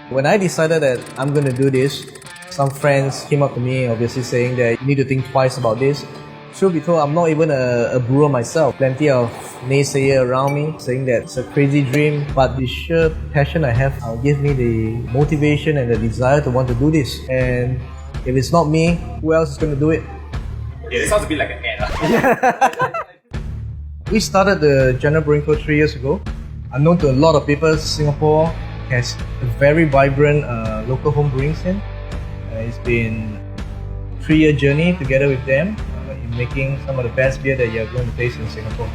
When I decided that I'm going to do this, some friends came up to me obviously saying that you need to think twice about this. Truth be told, I'm not even a brewer myself. Plenty of naysayers around me saying that it's a crazy dream, but the sheer passion I have gives me the motivation and the desire to want to do this. And if it's not me, who else is going to do it? Yeah, this sounds a bit like an ad. We started the General Brewing Co. 3 years ago. I'm known to a lot of people. Singapore has a very vibrant local home brewing scene. It's been a 3-year journey together with them in making some of the best beer that you're going to taste in Singapore.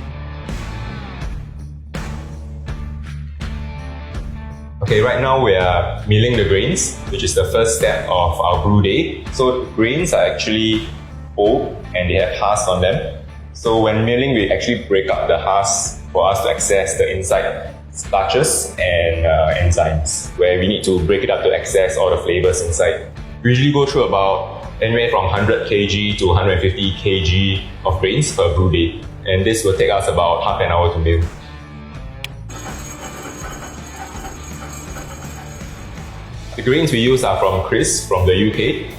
Okay, right now we are milling the grains, which is the first step of our brew day. So grains are actually old and they have husks on them. So when milling, we actually break up the husks for us to access the inside starches and enzymes, where we need to break it up to access all the flavors inside. We usually go through about anywhere from 100 kg to 150 kg of grains per brew day, and this will take us about half an hour to mill. The grains we use are from Chris from the UK,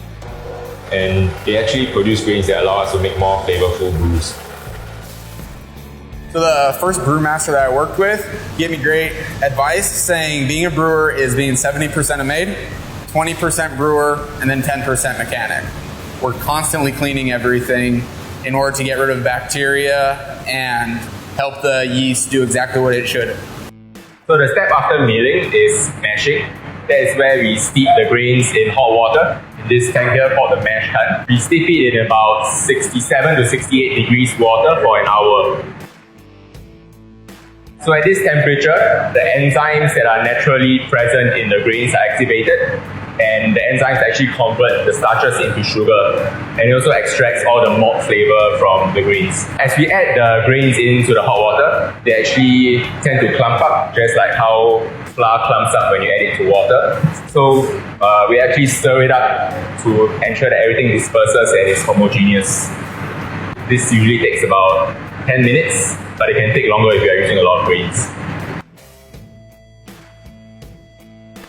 and they actually produce grains that allow us to make more flavorful brews. So the first brewmaster that I worked with gave me great advice saying being a brewer is being 70% a maid, 20% brewer, and then 10% mechanic. We're constantly cleaning everything in order to get rid of bacteria and help the yeast do exactly what it should. So the step after milling is mashing. That is where we steep the grains in hot water. In this tank here called the mash tun. We steep it in about 67 to 68 degrees water for an hour. So at this temperature, the enzymes that are naturally present in the grains are activated, and the enzymes actually convert the starches into sugar, and it also extracts all the malt flavor from the grains. As we add the grains into the hot water, they actually tend to clump up, just like how flour clumps up when you add it to water. So we actually stir it up to ensure that everything disperses and is homogeneous. This usually takes about 10 minutes, but it can take longer if you are using a lot of grains.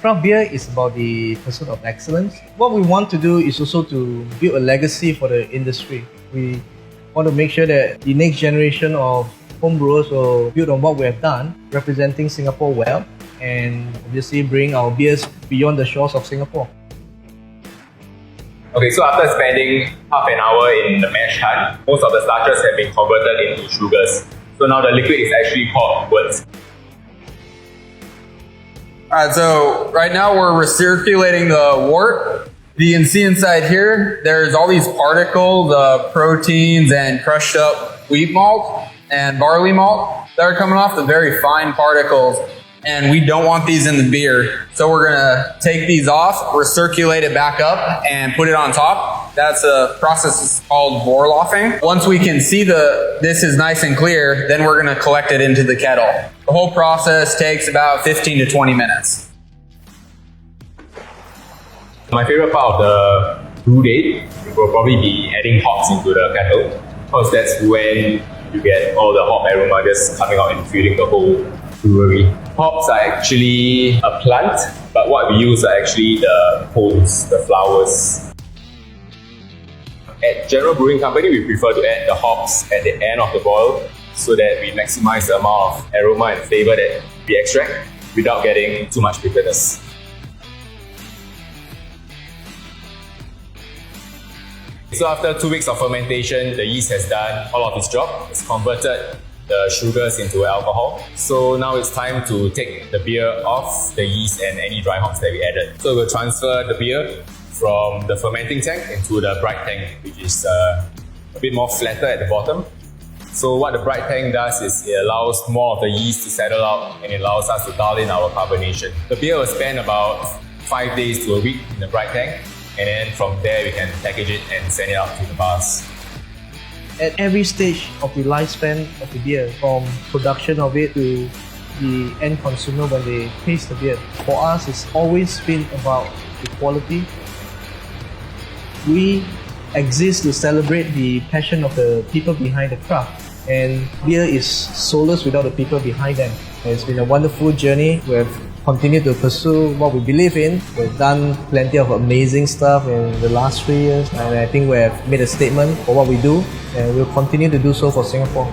Craft beer is about the pursuit of excellence. What we want to do is also to build a legacy for the industry. We want to make sure that the next generation of home brewers will build on what we have done, representing Singapore well, and obviously bring our beers beyond the shores of Singapore. Okay, so after spending half an hour in the mash tun, most of the starches have been converted into sugars. So now the liquid is actually called wort. Alright, so right now we're recirculating the wort. You can see inside here, there's all these particles of proteins and crushed up wheat malt and barley malt that are coming off, the very fine particles. And we don't want these in the beer. So we're gonna take these off, recirculate it back up, and put it on top. That's a process called vorloffing. Once we can see this is nice and clear, then we're gonna collect it into the kettle. The whole process takes about 15 to 20 minutes. My favorite part of the brew day will probably be adding hops into the kettle, because that's when you get all the hop aroma just coming out and filling the whole brewery. Hops are actually a plant, but what we use are actually the cones, the flowers. At General Brewing Company, we prefer to add the hops at the end of the boil so that we maximize the amount of aroma and flavor that we extract without getting too much bitterness. So after 2 weeks of fermentation, the yeast has done all of its job. It's converted the sugars into alcohol. So now it's time to take the beer off the yeast and any dry hops that we added. So we'll transfer the beer from the fermenting tank into the bright tank, which is a bit more flatter at the bottom. So what the bright tank does is it allows more of the yeast to settle out, and it allows us to dial in our carbonation. The beer will spend about 5 days to a week in the bright tank, and then from there we can package it and send it out to the bars. At every stage of the lifespan of the beer, from production of it to the end consumer when they taste the beer, for us it's always been about the quality. We exist to celebrate the passion of the people behind the craft, and beer is soulless without the people behind them. It's been a wonderful journey. We have continue to pursue what we believe in. We've done plenty of amazing stuff in the last 3 years, and I think we have made a statement for what we do, and we'll continue to do so for Singapore.